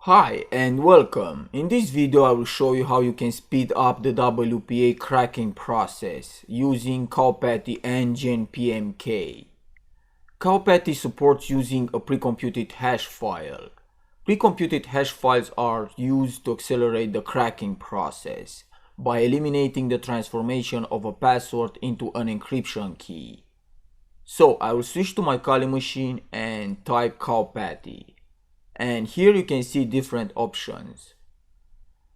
Hi and welcome. In this video I will show you how you can speed up the WPA cracking process using Cowpatty and GenPMK. Cowpatty supports using a pre-computed hash file. Pre-computed hash files are used to accelerate the cracking process by eliminating the transformation of a password into an encryption key. So I will switch to my Kali machine and type Cowpatty. And here you can see different options.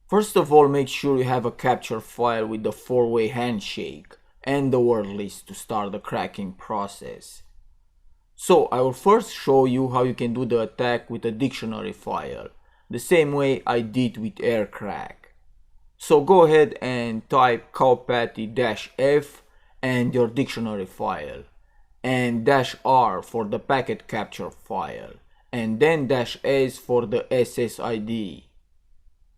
First of all, make sure you have a capture file with the 4-way handshake and the word list to start the cracking process. So I will first show you how you can do the attack with a dictionary file, the same way I did with aircrack. So go ahead and type cowpatty-f and your dictionary file, and -r for the packet capture file, and then -s for the SSID.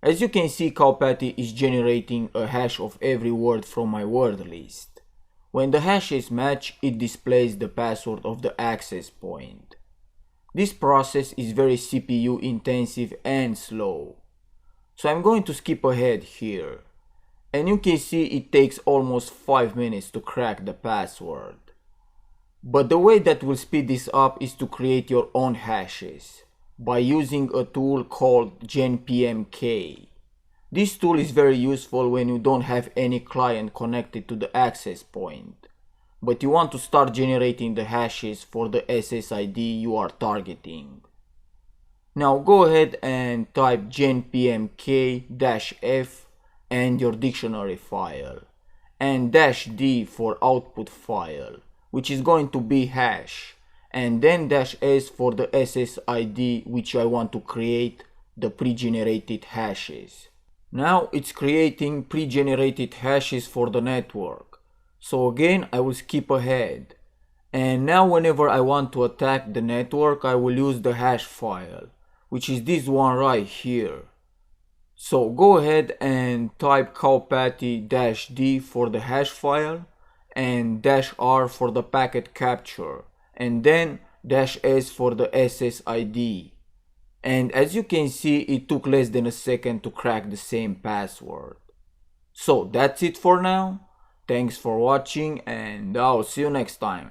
As you can see, Cowpatty is generating a hash of every word from my word list. When the hashes match, it displays the password of the access point. This process is very CPU intensive and slow. So I'm going to skip ahead here. And you can see it takes almost 5 minutes to crack the password. But the way that will speed this up is to create your own hashes by using a tool called GenPMK. This tool is very useful when you don't have any client connected to the access point, but you want to start generating the hashes for the SSID you are targeting. Now go ahead and type GenPMK-f and your dictionary file, and -d for output file, which is going to be hash, and then -s for the SSID, which I want to create the pre-generated hashes. Now it's creating pre-generated hashes for the network. So again, I will skip ahead. And now whenever I want to attack the network, I will use the hash file, which is this one right here. So go ahead and type cowpatty-d for the hash file, and -r for the packet capture, and then -s for the SSID. And as you can see, it took less than a second to crack the same password. So that's it for now. Thanks for watching, and I'll see you next time.